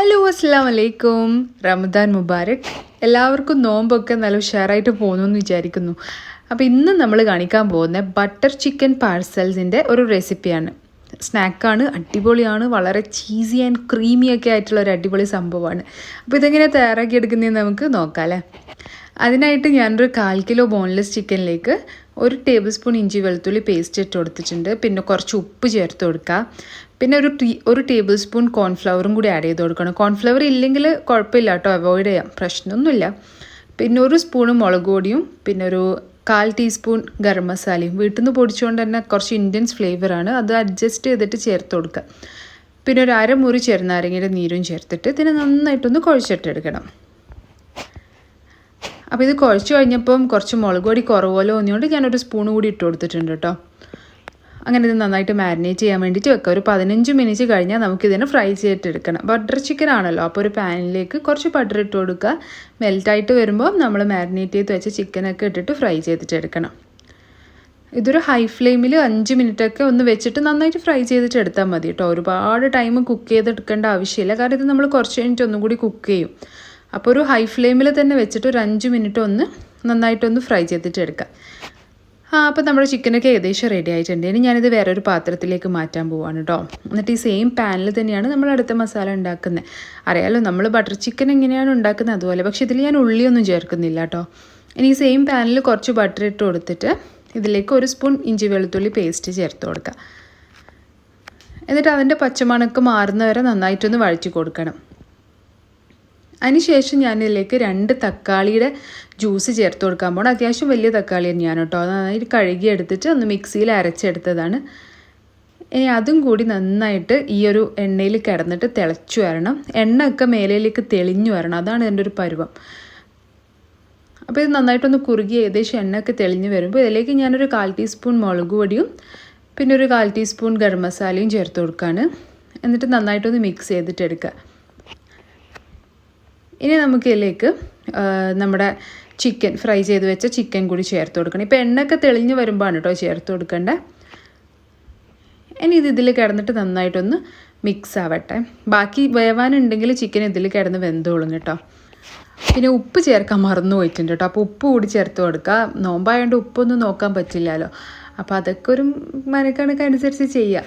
Hello അസ്സലാമു അലൈക്കും. റമദാൻ മുബാരക്. എല്ലാവർക്കും നോമ്പൊക്കെ നല്ല ഉഷാറായിട്ട് പോകുന്നു എന്ന് വിചാരിക്കുന്നു. അപ്പോൾ ഇന്ന് നമ്മൾ കാണിക്കാൻ പോകുന്ന ബട്ടർ ചിക്കൻ പാർസൽസിൻ്റെ ഒരു റെസിപ്പിയാണ്. സ്നാക്കാണ്, അടിപൊളിയാണ്, വളരെ ചീസി ആൻഡ് ക്രീമി ഒക്കെ ആയിട്ടുള്ള ഒരു അടിപൊളി സംഭവമാണ്. അപ്പോൾ ഇതെങ്ങനെ തയ്യാറാക്കിയെടുക്കുന്നതെന്ന് നമുക്ക് നോക്കാം അല്ലേ. അതിനായിട്ട് ഞാനൊരു 1/4 കിലോ ബോൺലെസ് ചിക്കനിലേക്ക് 1 ടേബിൾ സ്പൂൺ ഇഞ്ചി വെളുത്തുള്ളി പേസ്റ്റ് ഇട്ട് കൊടുത്തിട്ടുണ്ട്. പിന്നെ കുറച്ച് ഉപ്പ് ചേർത്ത് കൊടുക്കുക. പിന്നെ ഒരു ടേബിൾ സ്പൂൺ കോൺഫ്ലവറും കൂടി ആഡ് ചെയ്ത് കൊടുക്കണം. കോൺഫ്ലവർ ഇല്ലെങ്കിൽ കുഴപ്പമില്ല കേട്ടോ, അവോയ്ഡ് ചെയ്യാം, പ്രശ്നമൊന്നുമില്ല. പിന്നെ 1 സ്പൂണ് മുളക് പൊടിയും പിന്നെ ഒരു 1/4 ടീസ്പൂൺ ഗരം മസാലയും വീട്ടിൽ നിന്ന് പൊടിച്ചുകൊണ്ട് തന്നെ കുറച്ച് ഇന്ത്യൻസ് ഫ്ലേവറാണ്, അത് അഡ്ജസ്റ്റ് ചെയ്തിട്ട് ചേർത്ത് കൊടുക്കുക. പിന്നെ ഒരു അരമുറി ചെറുനാരങ്ങയുടെ നീരും ചേർത്തിട്ട് ഇതിനെ നന്നായിട്ടൊന്ന് കുഴച്ചിട്ടെടുക്കണം. അപ്പോൾ ഇത് കുഴച്ച് കഴിഞ്ഞപ്പം കുറച്ച് മുളക് പൊടി കുറവല്ലോ തോന്നിയോണ്ട് ഞാനൊരു സ്പൂൺ കൂടി ഇട്ട് കൊടുത്തിട്ടുണ്ട് കേട്ടോ. അങ്ങനെ ഇത് നന്നായിട്ട് മാരിനേറ്റ് ചെയ്യാൻ വേണ്ടിയിട്ട് വെക്കുക. ഒരു 15 മിനിറ്റ് കഴിഞ്ഞാൽ നമുക്കിതിനെ ഫ്രൈ ചെയ്തിട്ടെടുക്കണം. ബട്ടർ ചിക്കൻ ആണല്ലോ, അപ്പോൾ ഒരു പാനിലേക്ക് കുറച്ച് ബട്ടർ ഇട്ട് കൊടുക്കുക. മെൽറ്റായിട്ട് വരുമ്പോൾ നമ്മൾ മാരിനേറ്റ് ചെയ്ത് വെച്ച ചിക്കനൊക്കെ ഇട്ടിട്ട് ഫ്രൈ ചെയ്തിട്ടെടുക്കണം. ഇതൊരു ഹൈ ഫ്ലെയിമിൽ 5 മിനിറ്റൊക്കെ ഒന്ന് വെച്ചിട്ട് നന്നായിട്ട് ഫ്രൈ ചെയ്തിട്ട് എടുത്താൽ മതി കേട്ടോ. ഒരുപാട് ടൈം കുക്ക് ചെയ്തെടുക്കേണ്ട ആവശ്യമില്ല, കാരണം ഇത് നമ്മൾ കുറച്ച് കഴിഞ്ഞിട്ട് ഒന്നും കൂടി കുക്ക് ചെയ്യും. അപ്പോൾ ഒരു ഹൈ ഫ്ലെയിമിൽ തന്നെ വെച്ചിട്ട് ഒരു 5 മിനിറ്റ് ഒന്ന് നന്നായിട്ടൊന്ന് ഫ്രൈ ചെയ്തിട്ട് എടുക്കാം. അപ്പോൾ നമ്മുടെ ചിക്കനൊക്കെ ഏകദേശം റെഡി ആയിട്ടുണ്ട്. ഇനി ഞാനിത് വേറൊരു പാത്രത്തിലേക്ക് മാറ്റാൻ പോവാണ് കേട്ടോ. എന്നിട്ട് ഈ സെയിം പാനിൽ തന്നെയാണ് നമ്മൾ അടുത്ത മസാല ഉണ്ടാക്കുന്നത്. അറിയാലോ നമ്മൾ ബട്ടർ ചിക്കൻ എങ്ങനെയാണ് ഉണ്ടാക്കുന്നത് അതുപോലെ, പക്ഷേ ഇതിൽ ഞാൻ ഉള്ളിയൊന്നും ചേർക്കുന്നില്ല കേട്ടോ. ഇനി ഈ സെയിം പാനിൽ കുറച്ച് ബട്ടർ ഇട്ട് കൊടുത്തിട്ട് ഇതിലേക്ക് 1 സ്പൂൺ ഇഞ്ചി വെളുത്തുള്ളി പേസ്റ്റ് ചേർത്ത് കൊടുക്കുക. എന്നിട്ട് അതിൻ്റെ പച്ചമണക്ക് മാറുന്നവരെ നന്നായിട്ടൊന്ന് വഴറ്റി കൊടുക്കണം. അതിനുശേഷം ഞാനിതിലേക്ക് 2 തക്കാളിയുടെ ജ്യൂസ് ചേർത്ത് കൊടുക്കാൻ പോകണം. അത്യാവശ്യം വലിയ തക്കാളി തന്നെയാണ് കേട്ടോ. അത് നന്നായിട്ട് കഴുകി എടുത്തിട്ട് ഒന്ന് മിക്സിയിൽ അരച്ചെടുത്തതാണ്. ഇനി അതും കൂടി നന്നായിട്ട് ഈ ഒരു എണ്ണയിൽ കിടന്നിട്ട് തിളച്ചു വരണം. എണ്ണ ഒക്കെ മേലയിലേക്ക് തെളിഞ്ഞു വരണം, അതാണ് ഇതിൻ്റെ ഒരു പരുവം. അപ്പോൾ ഇത് നന്നായിട്ടൊന്ന് കുറുകി ഏകദേശം എണ്ണയൊക്കെ തെളിഞ്ഞ് വരുമ്പോൾ ഇതിലേക്ക് ഞാനൊരു 1/4 ടീസ്പൂൺ മുളക് പൊടിയും പിന്നെ ഒരു 1/4 ടീസ്പൂൺ ഗരം മസാലയും ചേർത്ത് കൊടുക്കുകയാണ്. എന്നിട്ട് നന്നായിട്ടൊന്ന് മിക്സ് ചെയ്തിട്ടെടുക്കുക. ഇനി നമുക്കിതിലേക്ക് നമ്മുടെ ചിക്കൻ ഫ്രൈ ചെയ്ത് വെച്ച ചിക്കൻ കൂടി ചേർത്ത് കൊടുക്കണം. ഇപ്പോൾ എണ്ണയൊക്കെ തെളിഞ്ഞ് വരുമ്പോഴാണ് കേട്ടോ ചേർത്ത് കൊടുക്കേണ്ടത്. ഇനി ഇതിൽ കിടന്നിട്ട് നന്നായിട്ടൊന്ന് മിക്സ് ആവട്ടെ. ബാക്കി വേവാനുണ്ടെങ്കിൽ ചിക്കൻ ഇതിൽ കിടന്ന് വെന്തോളും കേട്ടോ. പിന്നെ ഉപ്പ് ചേർക്കാൻ മറന്നു പോയിട്ടുണ്ട് കേട്ടോ, അപ്പോൾ ഉപ്പ് കൂടി ചേർത്ത് കൊടുക്കുക. നോമ്പായതുകൊണ്ട് ഉപ്പൊന്നും നോക്കാൻ പറ്റില്ലല്ലോ, അപ്പോൾ അതൊക്കെ ഒരു മനക്കണക്കനുസരിച്ച് ചെയ്യുക.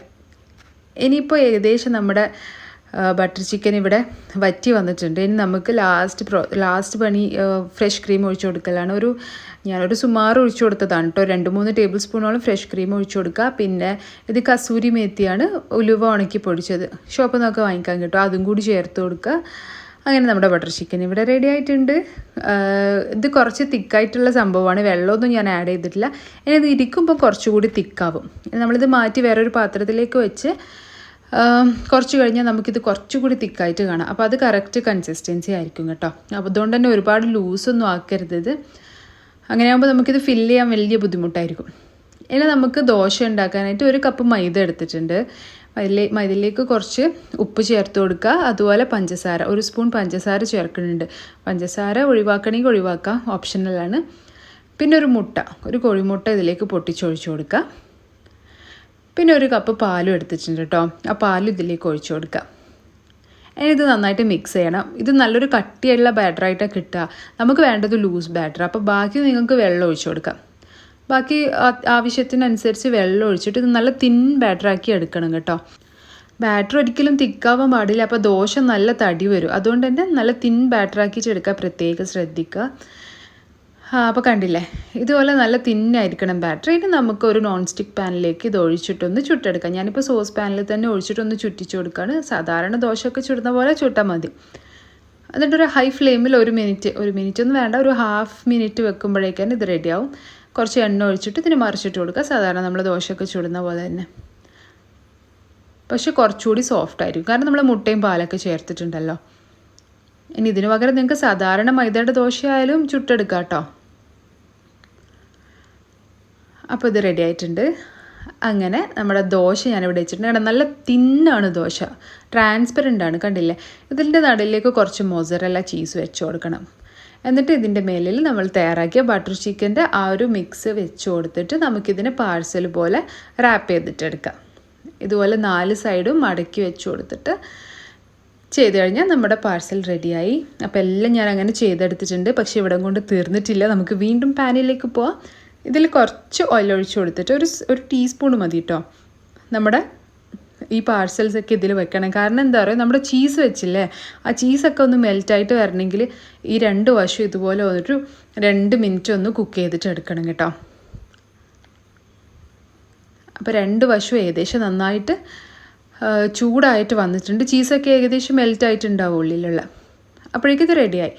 ഇനിയിപ്പോൾ ഏകദേശം നമ്മുടെ ബട്ടർ ചിക്കൻ ഇവിടെ വറ്റി വന്നിട്ടുണ്ട്. ഇനി നമുക്ക് ലാസ്റ്റ് പണി ഫ്രഷ് ക്രീം ഒഴിച്ചു കൊടുക്കലാണ്. ഞാനൊരു സുമാറ് ഒഴിച്ചു കൊടുത്തതാണ് കേട്ടോ. 2-3 ടേബിൾ സ്പൂണോളം ഫ്രഷ് ക്രീം ഒഴിച്ചു കൊടുക്കുക. പിന്നെ ഇത് കസൂരി മേത്തിയാണ്, ഉലുവ ഉണക്കി പൊടിച്ചത്, ഷോപ്പിൽ നിന്നൊക്കെ വാങ്ങിക്കാൻ കിട്ടും, അതും കൂടി ചേർത്ത് കൊടുക്കുക. അങ്ങനെ നമ്മുടെ ബട്ടർ ചിക്കൻ ഇവിടെ റെഡി ആയിട്ടുണ്ട്. ഇത് കുറച്ച് തിക്കായിട്ടുള്ള സംഭവമാണ്, വെള്ളമൊന്നും ഞാൻ ആഡ് ചെയ്തിട്ടില്ല. ഇനി ഇത് ഇരിക്കുമ്പോൾ കുറച്ചുകൂടി തിക്കാവും. നമ്മളിത് മാറ്റി വേറൊരു പാത്രത്തിലേക്ക് വെച്ച് കുറച്ച് കഴിഞ്ഞാൽ നമുക്കിത് കുറച്ചുകൂടി തിക്കായിട്ട് കാണാം. അപ്പോൾ അത് കറക്റ്റ് കൺസിസ്റ്റൻസി ആയിരിക്കും കേട്ടോ. അപ്പോൾ അതുകൊണ്ട് തന്നെ ഒരുപാട് ലൂസൊന്നും ആക്കരുത് ഇത്. അങ്ങനെയാകുമ്പോൾ നമുക്കിത് ഫില്ല് ചെയ്യാൻ വലിയ ബുദ്ധിമുട്ടായിരിക്കും. ഇനി നമുക്ക് ദോശ ഉണ്ടാക്കാനായിട്ട് 1 കപ്പ് മൈദ എടുത്തിട്ടുണ്ട്. മൈദയിലേക്ക് കുറച്ച് ഉപ്പ് ചേർത്ത് കൊടുക്കുക. അതുപോലെ പഞ്ചസാര, 1 സ്പൂൺ പഞ്ചസാര ചേർക്കുന്നുണ്ട്. പഞ്ചസാര ഒഴിവാക്കണമെങ്കിൽ ഒഴിവാക്കാം, ഓപ്ഷണലാണ്. പിന്നെ ഒരു കോഴിമുട്ട ഇതിലേക്ക് പൊട്ടിച്ചൊഴിച്ച് കൊടുക്കുക. പിന്നെ 1 കപ്പ് പാലും എടുത്തിട്ടുണ്ട് കേട്ടോ. ആ പാലും ഇതിലേക്ക് ഒഴിച്ചു കൊടുക്കുക. ഇനി ഇത് നന്നായിട്ട് മിക്സ് ചെയ്യണം. ഇത് നല്ലൊരു കട്ടിയുള്ള ബാറ്ററായിട്ടാണ് കിട്ടുക. നമുക്ക് വേണ്ടത് ലൂസ് ബാറ്റർ. അപ്പോൾ ബാക്കി നിങ്ങൾക്ക് വെള്ളം ഒഴിച്ചു കൊടുക്കാം. ബാക്കി ആവശ്യത്തിനനുസരിച്ച് വെള്ളം ഒഴിച്ചിട്ട് ഇത് നല്ല തിൻ ബാറ്ററാക്കി എടുക്കണം കേട്ടോ. ബാറ്റർ ഒരിക്കലും തിക്കാവാൻ പാടില്ല, അപ്പോൾ ദോശ നല്ല തടി വരും. അതുകൊണ്ട് തന്നെ നല്ല തിൻ ബാറ്ററാക്കിയിട്ട് എടുക്കുക, പ്രത്യേകം ശ്രദ്ധിക്കുക. അപ്പോൾ കണ്ടില്ലേ, ഇതുപോലെ നല്ല തിന്നായിരിക്കണം ബാറ്റർ. ഇനി നമുക്ക് ഒരു നോൺ സ്റ്റിക്ക് പാനിലേക്ക് ഇത് ഒഴിച്ചിട്ടൊന്ന് ചുട്ടെടുക്കാം. ഞാനിപ്പോൾ സോസ് പാനിൽ തന്നെ ഒഴിച്ചിട്ടൊന്ന് ചുറ്റിച്ച് കൊടുക്കുകയാണ്. സാധാരണ ദോശയൊക്കെ ചുടുന്ന പോലെ ചുട്ടാൽ മതി. എന്നിട്ടൊരു ഹൈ ഫ്ലെയിമിൽ 1 മിനിറ്റ് ഒന്നും വേണ്ട, ഒരു 1/2 മിനിറ്റ് വെക്കുമ്പോഴേക്കാണ് ഇത് റെഡിയാവും. കുറച്ച് എണ്ണ ഒഴിച്ചിട്ട് ഇതിന് മറിച്ചിട്ട് കൊടുക്കുക, സാധാരണ നമ്മൾ ദോശയൊക്കെ ചുടുന്ന പോലെ തന്നെ. പക്ഷെ കുറച്ചുകൂടി സോഫ്റ്റ് ആയിരിക്കും, കാരണം നമ്മൾ മുട്ടയും പാലൊക്കെ ചേർത്തിട്ടുണ്ടല്ലോ. ഇനി ഇതിന് പകരം നിങ്ങൾക്ക് സാധാരണ മൈദയുടെ ദോശ ആയാലും ചുട്ടെടുക്കാം കേട്ടോ. അപ്പോൾ ഇത് റെഡി ആയിട്ടുണ്ട്. അങ്ങനെ നമ്മുടെ ദോശ ഞാനിവിടെ വെച്ചിട്ടുണ്ട്. കാരണം നല്ല തിന്നാണ് ദോശ, ട്രാൻസ്പെറൻ്റ് ആണ്, കണ്ടില്ലേ. ഇതിൻ്റെ നടുവിലേക്ക് കുറച്ച് മൊസറല്ല ചീസ് വെച്ച് കൊടുക്കണം. എന്നിട്ട് ഇതിൻ്റെ മേലിൽ നമ്മൾ തയ്യാറാക്കിയ ബട്ടർ ചിക്കൻ്റെ ആ ഒരു മിക്സ് വെച്ച് കൊടുത്തിട്ട് നമുക്കിതിനെ പാഴ്സൽ പോലെ റാപ്പ് ചെയ്തിട്ടെടുക്കാം. ഇതുപോലെ 4 സൈഡും മടക്കി വെച്ച് കൊടുത്തിട്ട് ചെയ്ത് കഴിഞ്ഞാൽ നമ്മുടെ പാർസൽ റെഡിയായി. അപ്പോൾ എല്ലാം ഞാൻ അങ്ങനെ ചെയ്തെടുത്തിട്ടുണ്ട്. പക്ഷേ ഇവിടെ കൊണ്ട് തീർന്നിട്ടില്ല. നമുക്ക് വീണ്ടും പാനിലേക്ക് പോവാം. ഇതിൽ കുറച്ച് ഓയിൽ ഒഴിച്ച് കൊടുത്തിട്ട് ഒരു ടീസ്പൂൺ മതി കേട്ടോ. നമ്മുടെ ഈ പാർസൽസൊക്കെ ഇതിൽ വെക്കണം. കാരണം എന്താ പറയുക, നമ്മുടെ ചീസ് വെച്ചില്ലേ, ആ ചീസൊക്കെ ഒന്ന് മെൽറ്റായിട്ട് വരണമെങ്കിൽ ഈ 2 വശം ഇതുപോലെ ഒരു 2 മിനിറ്റ് ഒന്ന് കുക്ക് ചെയ്തിട്ട് എടുക്കണം കേട്ടോ. അപ്പോൾ 2 വശവും ഏകദേശം നന്നായിട്ട് ചൂടായിട്ട് വന്നിട്ടുണ്ട്. ചീസൊക്കെ ഏകദേശം മെൽറ്റായിട്ടുണ്ടാവും ഉള്ളിലുള്ള. അപ്പോഴേക്കും ഇത് റെഡിയായി.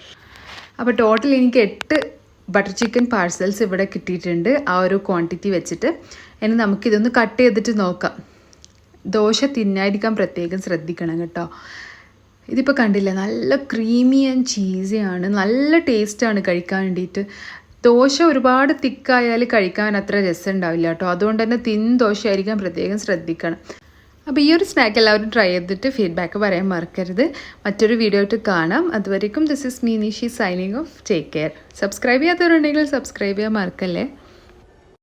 അപ്പോൾ ടോട്ടൽ എനിക്ക് 8 ബട്ടർ ചിക്കൻ പാർസൽസ് ഇവിടെ കിട്ടിയിട്ടുണ്ട്, ആ ഒരു ക്വാണ്ടിറ്റി വെച്ചിട്ട്. ഇനി നമുക്കിതൊന്ന് കട്ട് ചെയ്തിട്ട് നോക്കാം. ദോശ തിന്നായിരിക്കാൻ പ്രത്യേകം ശ്രദ്ധിക്കണം കേട്ടോ. ഇതിപ്പോൾ കണ്ടില്ല, നല്ല ക്രീമി ആൻഡ് ചീസിയാണ്, നല്ല ടേസ്റ്റാണ് കഴിക്കാൻ വേണ്ടിയിട്ട്. ദോശ ഒരുപാട് തിക്കായാൽ കഴിക്കാൻ അത്ര രസം ഉണ്ടാവില്ല കേട്ടോ. അതുകൊണ്ട് തന്നെ തിൻ ദോശയായിരിക്കാൻ പ്രത്യേകം ശ്രദ്ധിക്കണം. അപ്പോൾ ഈ ഒരു സ്നാക്ക് എല്ലാവരും ട്രൈ ചെയ്തിട്ട് ഫീഡ്ബാക്ക് പറയാൻ മറക്കരുത്. മറ്റൊരു വീഡിയോ ആയിട്ട് കാണാം. അതുവരേക്കും this is me Nishi signing off. Take care. Subscribe ചെയ്യാത്തവരുണ്ടെങ്കിൽ സബ്സ്ക്രൈബ് ചെയ്യാൻ മറക്കല്ലേ.